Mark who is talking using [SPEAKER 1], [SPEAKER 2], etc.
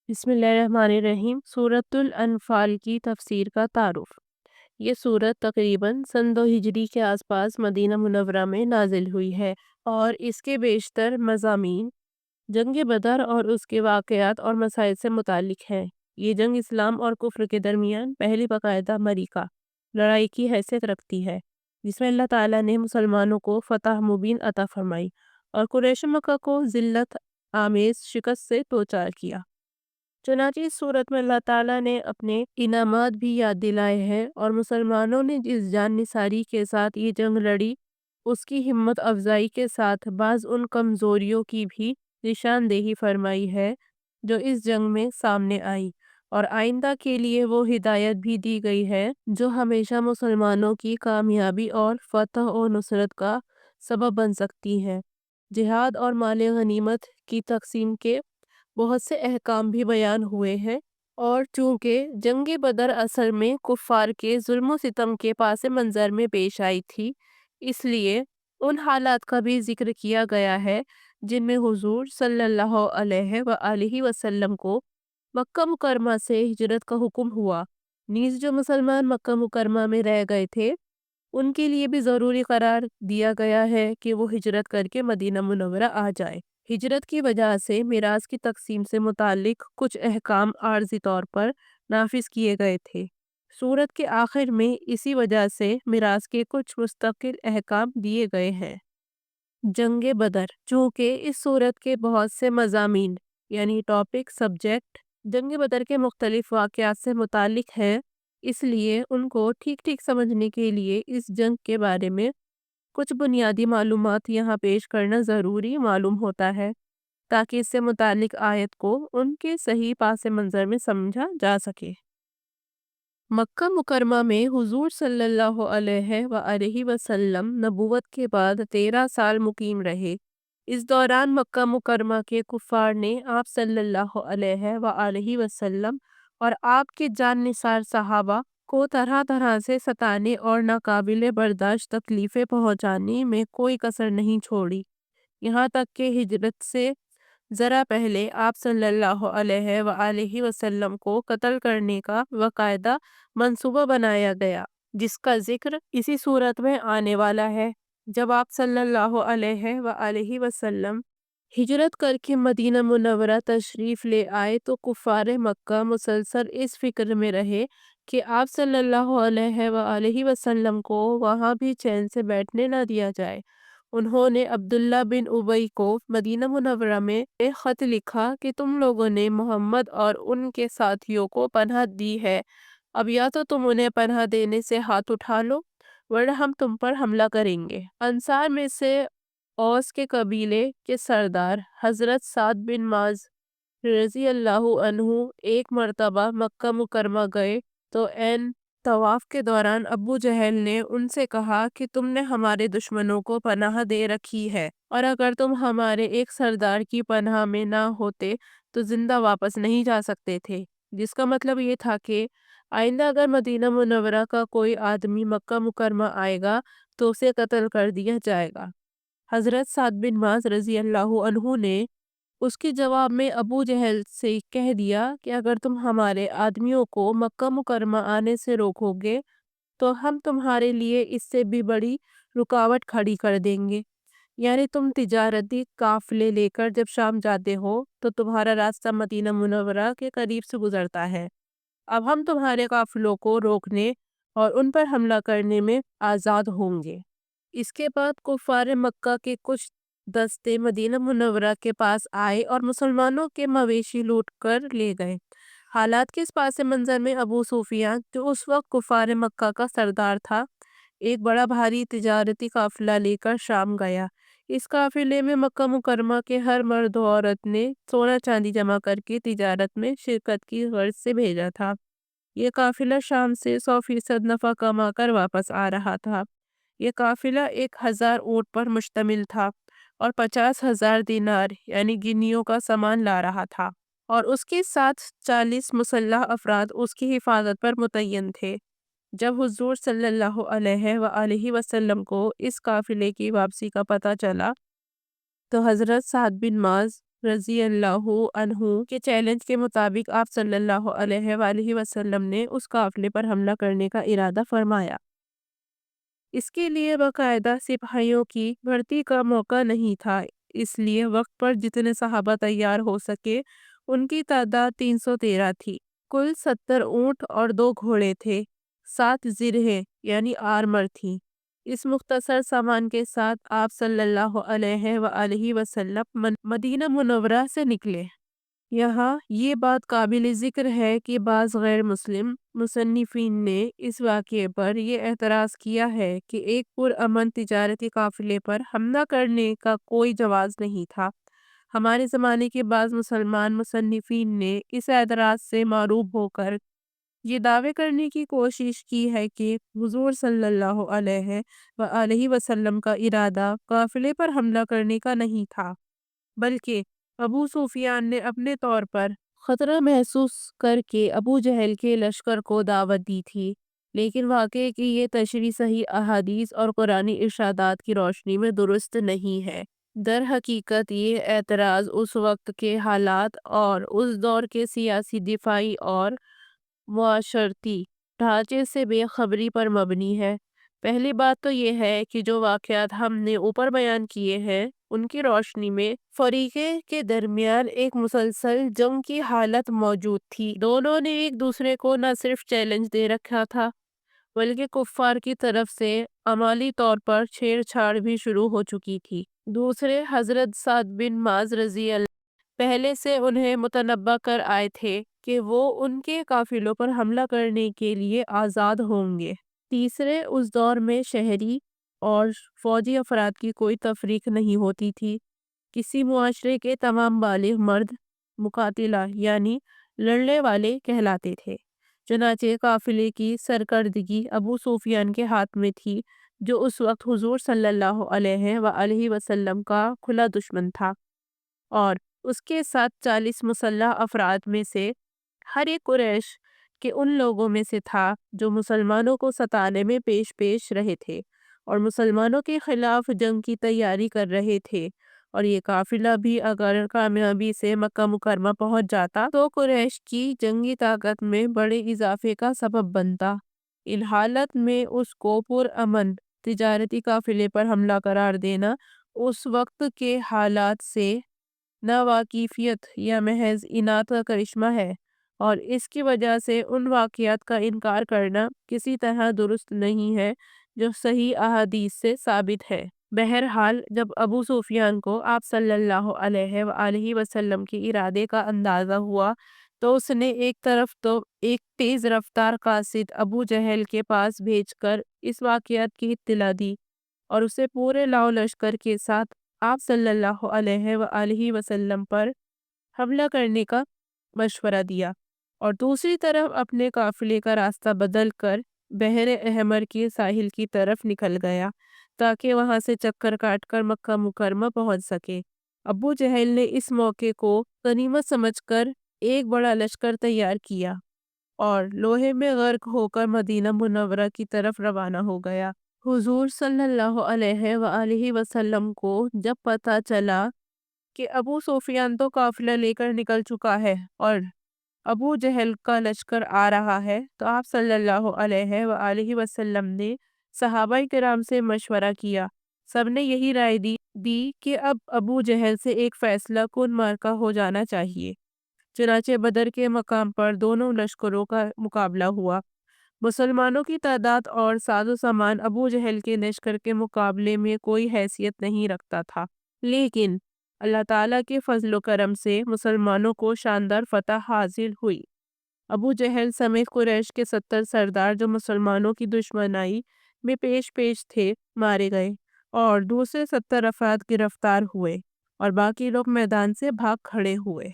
[SPEAKER 1] بسم اللہ الرحمن الرحیم۔ سورۃ الانفال کی تفسیر کا تعارف۔ یہ سورت تقریباً سن 2 ہجری کے آس پاس مدینہ منورہ میں نازل ہوئی ہے اور اس کے بیشتر مضامین جنگ بدر اور اس کے واقعات اور مسائل سے متعلق ہے۔ یہ جنگ اسلام اور کفر کے درمیان پہلی باقاعدہ معرکہ لڑائی کی حیثیت رکھتی ہے، جس میں اللہ تعالیٰ نے مسلمانوں کو فتح مبین عطا فرمائی اور قریش مکہ کو ذلت آمیز شکست سے دوچار کیا۔ چنانچہ اس صورت میں اللہ تعالیٰ نے اپنے انعامات بھی یاد دلائے ہیں اور مسلمانوں نے جس جان نثاری کے ساتھ یہ جنگ لڑی، اس کی ہمت افزائی کے ساتھ بعض ان کمزوریوں کی بھی نشاندہی فرمائی ہے جو اس جنگ میں سامنے آئی، اور آئندہ کے لیے وہ ہدایت بھی دی گئی ہے جو ہمیشہ مسلمانوں کی کامیابی اور فتح و نصرت کا سبب بن سکتی ہے۔ جہاد اور مال غنیمت کی تقسیم کے بہت سے احکام بھی بیان ہوئے ہیں، اور چونکہ جنگ بدر اصل میں کفار کے ظلم و ستم کے پاس منظر میں پیش آئی تھی، اس لیے ان حالات کا بھی ذکر کیا گیا ہے جن میں حضور صلی اللہ علیہ وآلہ وسلم کو مکہ مکرمہ سے ہجرت کا حکم ہوا، نیز جو مسلمان مکہ مکرمہ میں رہ گئے تھے ان کے لیے بھی ضروری قرار دیا گیا ہے کہ وہ ہجرت کر کے مدینہ منورہ آ جائے۔ ہجرت کی وجہ سے میراث کی تقسیم سے متعلق کچھ احکام عارضی طور پر نافذ کیے گئے تھے۔ سورت کے آخر میں اسی وجہ سے میراث کے کچھ مستقل احکام دیے گئے ہیں۔ جنگ بدر، چونکہ اس سورت کے بہت سے مضامین یعنی ٹاپک سبجیکٹ جنگ بدر کے مختلف واقعات سے متعلق ہیں، اس لیے ان کو ٹھیک ٹھیک سمجھنے کے لیے اس جنگ کے بارے میں کچھ بنیادی معلومات یہاں پیش کرنا ضروری معلوم ہوتا ہے تاکہ اس سے متعلق آیت کو ان کے صحیح پاس منظر میں سمجھا جا سکے۔ مکہ مکرمہ میں حضور صلی اللہ علیہ وآلہ وسلم نبوت کے بعد 13 سال مقیم رہے۔ اس دوران مکہ مکرمہ کے کفار نے آپ صلی اللہ علیہ وآلہ وسلم اور آپ کے جان نثار صحابہ کو طرح طرح سے ستانے اور ناقابل برداشت تکلیفیں پہنچانے میں کوئی کسر نہیں چھوڑی، یہاں تک کہ ہجرت سے ذرا پہلے آپ صلی اللہ علیہ وآلہ وسلم کو قتل کرنے کا باقاعدہ منصوبہ بنایا گیا، جس کا ذکر اسی صورت میں آنے والا ہے۔ جب آپ صلی اللہ علیہ وآلہ وسلم ہجرت کر کے مدینہ منورہ تشریف لے آئے تو کفار مکہ مسلسل اس فکر میں رہے کہ آپ صلی اللہ علیہ وآلہ وسلم کو وہاں بھی چین سے بیٹھنے نہ دیا جائے۔ انہوں نے عبداللہ بن ابی کو مدینہ منورہ میں ایک خط لکھا کہ تم لوگوں نے محمد اور ان کے ساتھیوں کو پناہ دی ہے، اب یا تو تم انہیں پناہ دینے سے ہاتھ اٹھا لو ورنہ ہم تم پر حملہ کریں گے۔ انصار میں سے اوس کے قبیلے کے سردار حضرت سعد بن معاذ رضی اللہ عنہ ایک مرتبہ مکہ مکرمہ گئے تو عین طواف کے دوران ابو جہل نے ان سے کہا کہ تم نے ہمارے دشمنوں کو پناہ دے رکھی ہے، اور اگر تم ہمارے ایک سردار کی پناہ میں نہ ہوتے تو زندہ واپس نہیں جا سکتے تھے، جس کا مطلب یہ تھا کہ آئندہ اگر مدینہ منورہ کا کوئی آدمی مکہ مکرمہ آئے گا تو اسے قتل کر دیا جائے گا۔ حضرت سعد بن معاذ رضی اللہ عنہ نے اس کے جواب میں ابو جہل سے کہہ دیا کہ اگر تم ہمارے آدمیوں کو مکہ مکرمہ آنے سے روکو گے تو ہم تمہارے لیے اس سے بھی بڑی رکاوٹ کھڑی کر دیں گے، یعنی تم تجارتی قافلے لے کر جب شام جاتے ہو تو تمہارا راستہ مدینہ منورہ کے قریب سے گزرتا ہے، اب ہم تمہارے قافلوں کو روکنے اور ان پر حملہ کرنے میں آزاد ہوں گے۔ اس کے بعد کفار مکہ کے کچھ دستے مدینہ منورہ کے پاس آئے اور مسلمانوں کے مویشی لوٹ کر لے گئے۔ حالات کے اس پاس منظر میں ابو سفیان جو اس وقت کفار مکہ کا سردار تھا، ایک بڑا بھاری تجارتی قافلہ لے کر شام گیا۔ اس قافلے میں مکہ مکرمہ کے ہر مرد و عورت نے سونا چاندی جمع کر کے تجارت میں شرکت کی غرض سے بھیجا تھا۔ یہ قافلہ شام سے 100% نفع کما کر واپس آ رہا تھا۔ یہ قافلہ 1000 اونٹ پر مشتمل تھا اور 50,000 دینار یعنی گنیوں کا سامان لا رہا تھا، اور اس کے ساتھ 40 مسلح افراد اس کی حفاظت پر متعین تھے۔ جب حضور صلی اللہ علیہ وآلہ وسلم کو اس قافلے کی واپسی کا پتہ چلا تو حضرت سعد بن معاذ رضی اللہ عنہ کے چیلنج کے مطابق آپ صلی اللہ علیہ وآلہ وسلم نے اس قافلے پر حملہ کرنے کا ارادہ فرمایا۔ اس کے لیے باقاعدہ سپاہیوں کی بھرتی کا موقع نہیں تھا، اس لیے وقت پر جتنے صحابہ تیار ہو سکے ان کی تعداد 313 تھی۔ کل 70 اونٹ اور 2 گھوڑے تھے، 7 زرہیں یعنی آرمر تھی۔ اس مختصر سامان کے ساتھ آپ صلی اللہ علیہ وآلہ وسلم مدینہ منورہ سے نکلے۔ یہاں یہ بات قابل ذکر ہے کہ بعض غیر مسلم مصنفین نے اس واقعے پر یہ اعتراض کیا ہے کہ ایک پرامن تجارتی قافلے پر حملہ کرنے کا کوئی جواز نہیں تھا۔ ہمارے زمانے کے بعض مسلمان مصنفین نے اس اعتراض سے معروب ہو کر یہ دعوے کرنے کی کوشش کی ہے کہ حضور صلی اللہ علیہ وآلہ وسلم کا ارادہ قافلے پر حملہ کرنے کا نہیں تھا، بلکہ ابو سفیان نے اپنے طور پر خطرہ محسوس کر کے ابو جہل کے لشکر کو دعوت دی تھی۔ لیکن واقعے کی یہ تشریح صحیح احادیث اور قرآنی ارشادات کی روشنی میں درست نہیں ہے۔ در حقیقت یہ اعتراض اس وقت کے حالات اور اس دور کے سیاسی، دفاعی اور معاشرتی ڈھانچے سے بے خبری پر مبنی ہے۔ پہلی بات تو یہ ہے کہ جو واقعات ہم نے اوپر بیان کیے ہیں ان کی روشنی میں فریقے کے درمیان ایک مسلسل جنگ کی حالت موجود تھی۔ دونوں نے ایک دوسرے کو نہ صرف چیلنج دے رکھا تھا بلکہ کفار کی طرف سے عملی طور پر چھیڑ چھاڑ بھی شروع ہو چکی تھی۔ دوسرے حضرت سعد بن معاذ رضی اللہ پہلے سے انہیں متنبہ کر آئے تھے کہ وہ ان کے قافلوں پر حملہ کرنے کے لیے آزاد ہوں گے۔ تیسرے، اس دور میں شہری اور فوجی افراد کی کوئی تفریق نہیں ہوتی تھی۔ کسی معاشرے کے تمام بالغ مرد مقاتلہ یعنی لڑنے والے کہلاتے تھے۔ چنانچہ قافلے کی سرکردگی ابو سفیان کے ہاتھ میں تھی، جو اس وقت حضور صلی اللہ علیہ وآلہ وسلم کا کھلا دشمن تھا، اور اس کے ساتھ 40 مسلح افراد میں سے ہر ایک قریش کے ان لوگوں میں سے تھا جو مسلمانوں کو ستانے میں پیش رہے تھے اور مسلمانوں کے خلاف جنگ کی تیاری کر رہے تھے، اور یہ قافلہ بھی اگر کامیابی سے مکہ مکرمہ پہنچ جاتا تو قریش کی جنگی طاقت میں بڑے اضافے کا سبب بنتا۔ ان حالت میں اس کو پرامن تجارتی قافلے پر حملہ قرار دینا اس وقت کے حالات سے ناواقفیت یا محض اناد کا کرشمہ ہے، اور اس کی وجہ سے ان واقعات کا انکار کرنا کسی طرح درست نہیں ہے جو صحیح احادیث سے ثابت ہے۔ بہرحال جب ابو سفیان کو آپ صلی اللہ علیہ وآلہ وسلم کے ارادے کا اندازہ ہوا تو اس نے ایک طرف تو ایک تیز رفتار قاصد ابو جہل کے پاس بھیج کر اس واقعات کی اطلاع دی اور اسے پورے لاؤ لشکر کے ساتھ آپ صلی اللہ علیہ وآلہ وسلم پر حملہ کرنے کا مشورہ دیا، اور دوسری طرف اپنے قافلے کا راستہ بدل کر بحر احمر کے ساحل کی طرف نکل گیا تاکہ وہاں سے چکر کاٹ کر مکہ مکرمہ پہنچ سکے۔ ابو جہل نے اس موقع کو غنیمت سمجھ کر ایک بڑا لشکر تیار کیا اور لوہے میں غرق ہو کر مدینہ منورہ کی طرف روانہ ہو گیا۔ حضور صلی اللہ علیہ وآلہ وسلم کو جب پتہ چلا کہ ابو سفیان تو قافلہ لے کر نکل چکا ہے اور ابو جہل کا لشکر آ رہا ہے، تو آپ صلی اللہ علیہ وآلہ وسلم نے صحابہ کرام سے مشورہ کیا۔ سب نے یہی رائے دی کہ اب ابو جہل سے ایک فیصلہ کن معرکہ ہو جانا چاہیے۔ چنانچہ بدر کے مقام پر دونوں لشکروں کا مقابلہ ہوا۔ مسلمانوں کی تعداد اور ساز و سامان ابو جہل کے لشکر کے مقابلے میں کوئی حیثیت نہیں رکھتا تھا، لیکن اللہ تعالیٰ کے فضل و کرم سے مسلمانوں کو شاندار فتح حاصل ہوئی۔ ابو جہل سمیت قریش کے 70 سردار جو مسلمانوں کی دشمنائی میں پیش تھے مارے گئے، اور دوسرے 70 افراد گرفتار ہوئے اور باقی لوگ میدان سے بھاگ کھڑے ہوئے۔